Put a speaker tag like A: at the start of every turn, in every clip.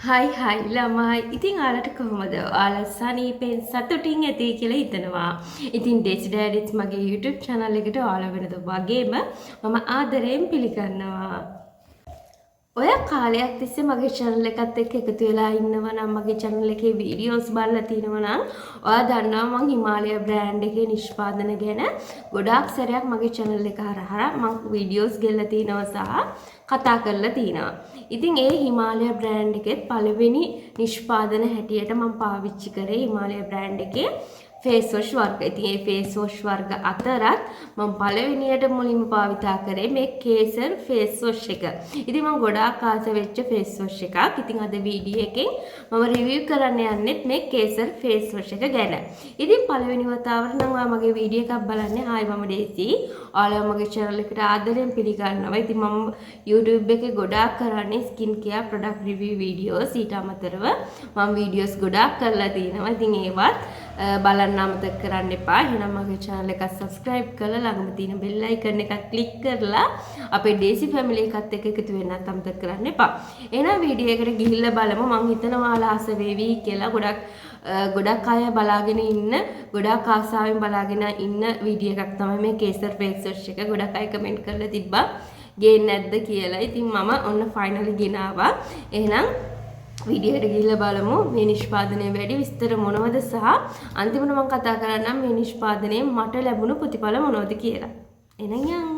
A: හයි හයි ළමයි. ඉතින් ඔයාලට කොහොමද? ඔයාලා සනීපෙන් සතුටින් ඇති කියලා හිතනවා. ඉතින් ඩෙසි ඩෑඩිස් මගේ YouTube channel එකට ඔයාලා වෙනද වගේම මම ආදරයෙන් පිළිගන්නවා. ඔය කාලයක් තිස්සේ මගේ channel එකත් එක්ක එකතු වෙලා ඉන්නවා නම් මගේ channel එකේ videos බලලා තිනවා නම් ඔයා දන්නවා මම හිමාලය brand එකේ නිෂ්පාදන ගැන ගොඩාක් සැරයක් මගේ channel එක හරහා මම videos ගෙල්ලා තිනවා සහ කතා කරලා තිනවා. ඉතින් ඒ හිමාලය brand එකේ පළවෙනි නිෂ්පාදන හැටියට මම පාවිච්චි කරේ හිමාලය brand එකේ face wash වර්ග. ඉතින් මේ face wash වර්ග අතරත් මම පළවෙනියට මුලින්ම භාවිතා කරේ මේ කේසර් face wash එක. ඉතින් මම ගොඩාක් ආස වෙච්ච face wash එකක්. ඉතින් අද වීඩියෝ එකෙන් මම රිවිව් කරන්න යන්නෙත් මේ කේසර් face wash එක ගැන. ඉතින් පළවෙනි වතාවට නම් ඔයා මගේ වීඩියෝ එකක් බලන්නේ. හායි මම ඩේසි. ඔයාලා මගේ channel එකට ආදරෙන් පිළිගන්නවා. ඉතින් මම YouTube එකේ ගොඩාක් කරන්නේ skin care product review videos. ඊට අමතරව මම videos ගොඩාක් කරලා තිනවා. ඉතින් ඒවත් බලන්න අමතක කරන්න එපා. එහෙනම් මගේ channel එක subscribe කරලා ළඟම තියෙන bell icon එකක් click කරලා අපේ Daisy family එකත් එක්ක එකතු වෙන්නත් අමතක කරන්න එපා. එහෙනම් වීඩියෝ එකට ගිහිල්ලා බලමු. මම හිතනවා ඔයාලා ආස වේවි කියලා. ගොඩක් අය බලාගෙන ඉන්න, ගොඩක් ආසාවෙන් බලාගෙන ඉන්න වීඩියෝ එකක් තමයි මේ කේසර් face wash එක. ගොඩක් අය කමෙන්ට් කරලා තිබ්බා ගේන්නේ නැද්ද කියලා. ඉතින් මම ඔන්න finally ගෙනාවා. එහෙනම් වීඩියෝ එකට ගිහිල්ලා බලමු මේ නිෂ්පාදනයේ වැඩි විස්තර මොනවද සහ අන්තිමට මම කතා කරන්නම් මේ නිෂ්පාදනයේ මට ලැබුණු ප්‍රතිඵල මොනවද කියලා. එහෙනම් යන්න.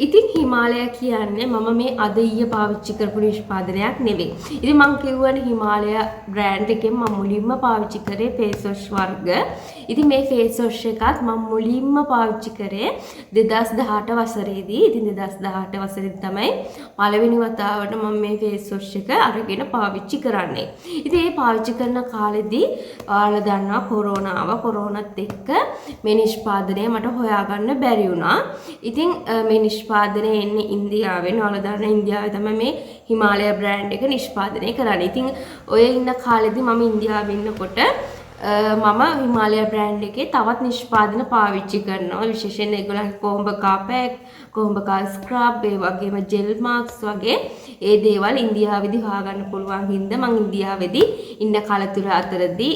A: ඉතින් හිමාලය කියන්නේ මම මේ අද ඊයේ පාවිච්චි කරපු නිෂ්පාදනයක් නෙවෙයි. ඉතින් මම කියවනේ හිමාලය බ්‍රෑන්ඩ් එකෙන් මම මුලින්ම පාවිච්චි කරේ face wash වර්ග. ඉතින් මේ face wash එකත් මම මුලින්ම පාවිච්චි කරේ 2018 වසරේදී. ඉතින් 2018 වසරේදී තමයි පළවෙනි වතාවට මම මේ face wash එක අරගෙන පාවිච්චි කරන්නේ. ඉතින් මේ පාවිච්චි කරන කාලෙදී ඔයාලා දන්නවා කොරෝනාත් එක්ක මේ නිෂ්පාදනය මට හොයාගන්න බැරි වුණා. ඉතින් මේ නිෂ්පාදනය එන්නේ ඉන්දියාවෙන්. ඔයාලා දන්න ඉන්දියාවේ තමයි මේ හිමාලය බ්‍රෑන්ඩ් එක නිෂ්පාදනය කරන්නේ. ඉතින් ඔය ඉන්න කාලෙදී මම ඉන්දියාවේ ඉන්නකොට මම හිමාලය බ්‍රෑන්ඩ් එකේ තවත් නිෂ්පාදන පාවිච්චි කරනවා. විශේෂයෙන් ඒගොල්ලන්ගේ කොහොඹකා පැක්, කොහොඹකා ස්ක්‍රබ්, ඒ වගේම ජෙල් මාස්ක් වගේ ඒ දේවල් ඉන්දියාවේදී හොයාගන්න පුළුවන් හින්දා මම ඉන්දියාවේදී ඉන්න කාල තුර අතරදී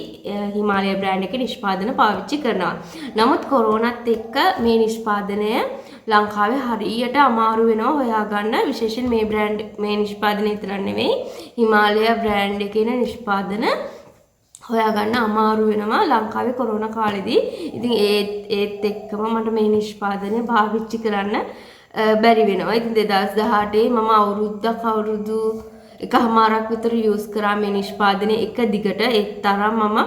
A: හිමාලය බ්‍රෑන්ඩ් එකේ නිෂ්පාදන පාවිච්චි කරනවා. නමුත් කොරෝනාත් එක්ක මේ නිෂ්පාදනය ලංකාවේ හරියට අමාරු වෙනවා හොයාගන්න. විශේෂයෙන් මේ නිෂ්පාදනය විතර නෙවෙයි හිමාලය බ්‍රෑන්ඩ් එකේ නිෂ්පාදන හොයාගන්න අමාරු වෙනවා ලංකාවේ කොරෝනා කාලෙදී. ඉතින් ඒත් එක්කම මට මේ නිෂ්පාදනය පාවිච්චි කරන්න බැරි වෙනවා. ඉතින් 2018 මම අවුරුදු එකමාරක් විතර යූස් කරා මේ නිෂ්පාදනය එක දිගට. ඒ තරම් මම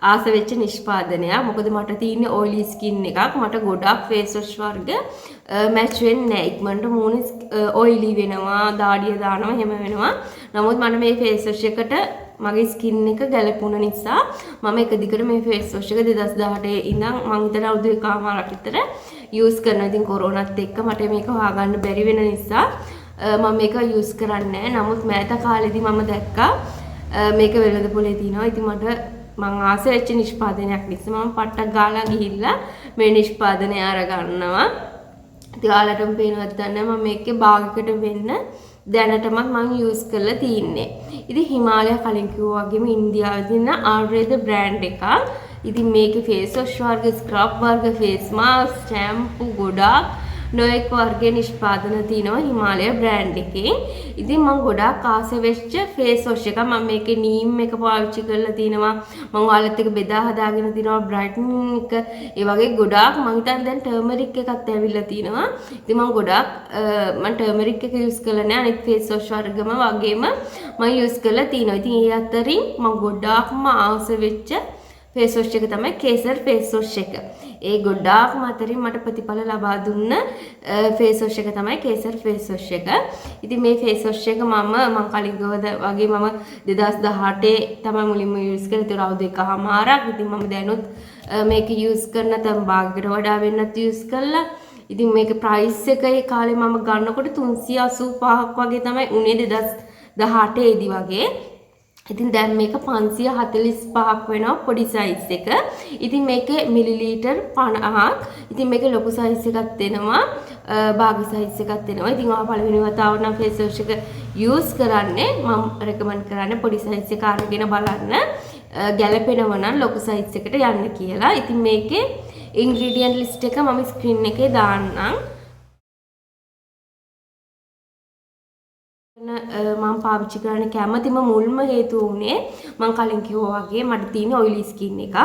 A: ආස වෙච්ච නිෂ්පාදනයක්. මොකද මට තියෙන්නේ oily skin එකක්. මට ගොඩක් face wash වර්ග මැච් වෙන්නේ නැහැ. ඉක්මනට මූණ oily වෙනවා, දාඩිය දානවා, එහෙම වෙනවා. නමුත් මට මේ face wash එකට මගේ ස්කින් එක ගැලපුණ නිසා මම එක දිගට මේ face wash එක 2018 ඉඳන් මම හිතන අවුරුදු එකමාරක් විතර යූස් කරනවා. ඉතින් කොරෝනාත් එක්ක මට මේක හොයාගන්න බැරි වෙන නිසා මම මේක යූස් කරන්නේ නැහැ. නමුත් මෑත කාලෙදී මම දැක්කා මේක වෙළඳ පොලේ තියෙනවා. ඉතින් මම ආස වෙච්ච නිෂ්පාදනයක් නිසා මම පට්ටක් ගාලා ගිහිල්ලා මේ නිෂ්පාදනය අරගන්නවා. ඉතින් ඔයාලටම පේනවත් දන්නේ මම මේකේ භාගයකට වෙන්න දැනටමත් මම යූස් කරලා තින්නේ. ඉතින් හිමාලය කලින් කිව්වා වගේම ඉන්දියාවේ තියෙන ආයුර්වේද බ්‍රෑන්ඩ් එකක්. ඉතින් මේකේ face wash වර්ග, ස්ක්‍රබ් වර්ග, face mask, shampoo ගොඩාක් නොයෙක් වර්ගයේ නිෂ්පාදන තියෙනවා හිමාලය බ්‍රෑන්ඩ් එකේ. ඉතින් මම ගොඩාක් ආස වෙච්ච face wash එක. මම මේකේ නීම් එක පාවිච්චි කරලා තිනවා. මම ඔයාලත් එක්ක බෙදා හදාගෙන තිනවා බ්‍රයිට්නින් එක. ඒ වගේ ගොඩාක් මම හිතන්නේ දැන් ටර්මරික් එකත් ඇවිල්ලා තිනවා. ඉතින් මම ටර්මරික් එක යූස් කරලා නැහැ. අනිත් face wash වර්ගම වගේම මම යූස් කරලා තිනවා. ඉතින් ඒ අතරින් මම ගොඩාක්ම ආස වෙච්ච ෆේස් වොෂ් එක තමයි කේසර් ෆේස් වොෂ් එක. ඒ ගොඩාක්ම අතරින් මට ප්‍රතිඵල ලබා දුන්න ෆේස් වොෂ් එක තමයි කේසර් ෆේස් වොෂ් එක. ඉතින් මේ ෆේස් වොෂ් එක මම කලින් වගේ මම 2018 තමයි මුලින්ම යූස් කරේ. ඒක අවුරුදු එකමාරක්. ඉතින් මම දැනුත් මේක යූස් කරන තම භාගයට වඩා වෙනත් යූස් කළා. ඉතින් මේක ප්‍රයිස් එක ඒ කාලේ මම ගන්නකොට 385ක් වගේ තමයි උනේ 2018 දී වගේ. ඉතින් දැන් මේක 545ක් වෙනවා පොඩි සයිස් එක. ඉතින් මේකේ මිලිලීටර් 50ක්. ඉතින් මේකේ ලොකු සයිස් එකක් දෙනවා. භාග සයිස් එකක් දෙනවා. ඉතින් ඔයා පළවෙනි වතාවට නම් ෆේස් වොෂ් එක යූස් කරන්නේ මම රෙකමන්ඩ් කරන්නේ පොඩි සයිස් එක අරගෙන බලන්න. ගැලපෙනවා නම් ලොකු සයිස් එකට යන්න කියලා. ඉතින් මේකේ ඉන්ග්‍රීඩියන්ට් ලිස්ට් එක මම ස්ක්‍රීන් එකේ දාන්නම්. මම පාවිච්චි කරන්න කැමතිම මුල්ම හේතුව උනේ මම කලින් කිව්වා වගේ මට තියෙන ඔයිලි ස්කින් එක.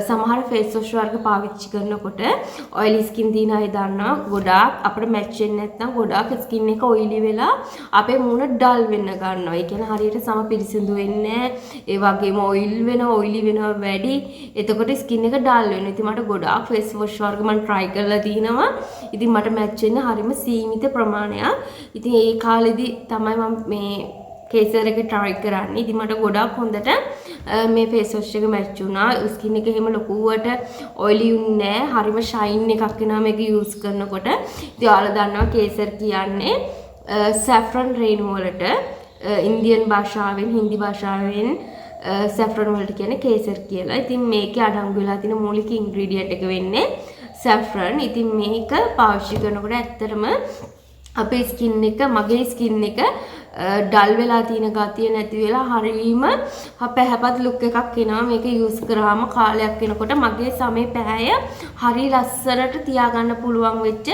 A: සමහර ෆේස් වොෂ් වර්ග පාවිච්චි කරනකොට ඔයිලි ස්කින් තියෙන අය දන්නවා ගොඩාක් අපිට මැච් වෙන්නේ නැත්නම් ගොඩාක් ස්කින් එක ඔයිලි වෙලා අපේ මූණ ඩල් වෙන්න ගන්නවා. ඒ කියන්නේ හරියට සම පිරිසිදු වෙන්නේ නැහැ. ඒ වගේම ඔයිලි වෙනවා වැඩි. එතකොට ස්කින් එක ඩල් වෙනවා. ඉතින් මට ගොඩාක් ෆේස් වොෂ් වර්ග මම try කරලා තිනවා. ඉතින් මට මැච් වෙන්න හරිම සීමිත ප්‍රමාණයක්. ඉතින් ඒ කාලෙදි තමයි මම මේ කේසර් එක try කරන්නේ. ඉතින් මට ගොඩාක් හොඳට මේ ෆේස් වොෂ් එක මැච් වුණා. ස්කින් එක එහෙම ලොකුවට ඔයිලි වුණේ නැහැ. හරිම ෂයින් එකක් එනවා මේක යූස් කරනකොට. ඉතින් ඔයාලා දන්නවා කේසර් කියන්නේ saffron rain වලට ඉන්දියන් භාෂාවෙන් හින්දි භාෂාවෙන් saffron වලට කියන්නේ කේසර් කියලා. ඉතින් මේකේ අඩංගු වෙලා තියෙන මූලික ඉන්ග්‍රීඩියන්ට් එක වෙන්නේ saffron. ඉතින් මේක පාවිච්චි කරනකොට ඇත්තටම අපේ ස්කින් එක මගේ ස්කින් එක ඩල් වෙලා තියෙන ගතිය නැති වෙලා හරීම පැහැපත් ලුක් එකක් එනවා මේක යූස් කරාම කාලයක් යනකොට මගේ සමේ පැහැය හරි ලස්සනට තියාගන්න පුළුවන් වෙච්ච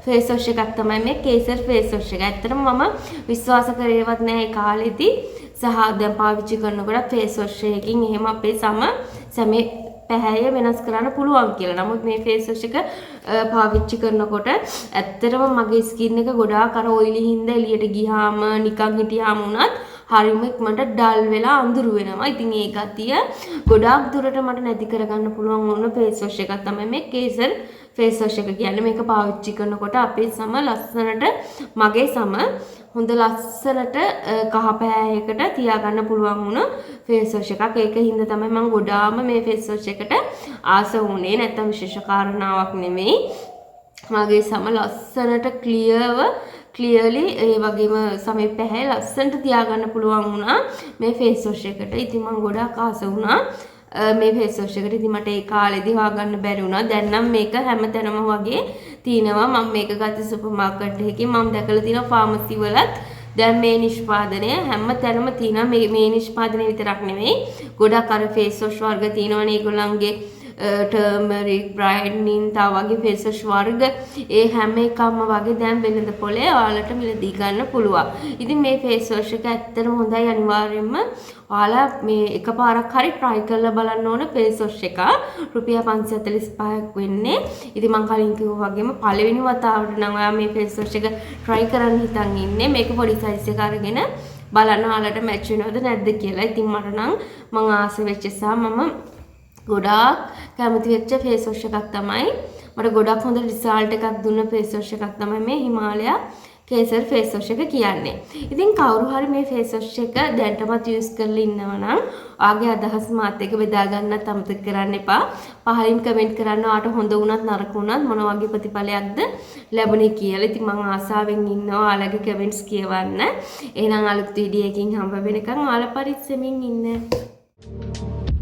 A: ෆේස් වොෂ් එකක් තමයි මේ කේසර් ෆේස් වොෂ් එක. ඇත්තටම මම විශ්වාස කරේවත් නැහැ ඒ කාලෙදී සහ දැන් පාවිච්චි කරනකොට ෆේස් වොෂ් එකකින් එහෙම අපේ සමේ පැහැය වෙනස් කරන්න පුළුවන් කියලා. නමුත් මේ ෆේස් වොෂ් එක පාවිච්චි කරනකොට ඇත්තටම මගේ ස්කින් එක ගොඩාක් අර ඔයිලි හින්දා එළියට ගියාම නිකන් හිටියාම උනත් හරිම ඉක්මනට ඩල් වෙලා අඳුරු වෙනවා. ඉතින් ඒ ගතිය ගොඩාක් දුරට මට නැති කරගන්න පුළුවන් වුණ ෆේස් වොෂ් එකක් තමයි මේ කේසර් ෆේස් වොෂ් එක කියන්නේ. මේක පාවිච්චි කරනකොට අපේ සම ලස්සනට මගේ සම හොඳ ලස්සනට කහ පැහැයකට තියාගන්න පුළුවන් වුණ ෆේස් වොෂ් එකක්. ඒක හින්දා තමයි මම ගොඩාම මේ ෆේස් වොෂ් එකට ආස වුණේ. නැත්තම් විශේෂ කාරණාවක් නෙමෙයි. මගේ සම ලස්සනට ක්ලියර්ලි ඒ වගේම සමේ පැහැ ලස්සනට තියාගන්න පුළුවන් වුණා මේ ෆේස් වොෂ් එකට. ඉතින් මම ගොඩාක් ආස වුණා මේ ෆේස් වොෂ් එකට. ඉතින් මට ඒ කාලෙදී හොයාගන්න බැරි වුණා. දැන් නම් මේක හැමතැනම වගේ තියෙනවා. මම මේක ගත්තේ සුපර් මාකට් එකකින්. මම දැකලා තියෙනවා ෆාමසි වලත් දැන් මේ නිෂ්පාදනය හැමතැනම තියෙනවා. මේ නිෂ්පාදනය විතරක් නෙමෙයි ගොඩක් අර ෆේස් වොෂ් වර්ග තියෙනවනේ ඒගොල්ලන්ගේ ටර්මරික් බ්‍රයිට්නින් තව වගේ ෆේස් වොෂ් වර්ග ඒ හැම එකක්ම වගේ දැන් වෙළඳ පොලේ ඔයාලට මිලදී ගන්න පුළුවන්. ඉතින් මේ ෆේස් වොෂ් එක ඇත්තටම හොඳයි. අනිවාර්යයෙන්ම ඔයාලා මේ එකපාරක් හරි try කරලා බලන්න ඕන ෆේස් වොෂ් එක. රුපියල් 545ක් වෙන්නේ. ඉතින් මම කලින් කිව්වා වගේම පළවෙනි වතාවට නම් ඔයා මේ ෆේස් වොෂ් එක try කරන්න හිතන් ඉන්නේ. මේක පොඩි සයිස් එක අරගෙන බලන්න ඔයාලට මැච් වෙනවද නැද්ද කියලා. ඉතින් මට නම් මම ආස වෙච්ච නිසා මම ගොඩාක් කැමති වෙච්ච ෆේස් වොෂ් එකක් තමයි මට ගොඩක් හොඳ රිසල්ට් එකක් දුන්න ෆේස් වොෂ් එකක් තමයි මේ හිමාලයා කේසර් ෆේස් වොෂ් එක කියන්නේ. ඉතින් කවුරු හරි මේ ෆේස් වොෂ් එක දැනටමත් යූස් කරලා ඉන්නවා නම් ඔයාගේ අදහස් මාත් එක්ක බෙදා ගන්නත් අමතක කරන්න එපා. පහලින් කමෙන්ට් කරන්න ඔයාට හොඳ වුණත් නරක වුණත් මොන වගේ ප්‍රතිඵලයක්ද ලැබුණේ කියලා. ඉතින් මම ආසාවෙන් ඉන්නවා ඔයාලගේ කමෙන්ට්ස් කියවන්න. එහෙනම් අලුත් වීඩියෝ එකකින් හම්බ වෙනකන් ඔයාලා පරිස්සමින් ඉන්න.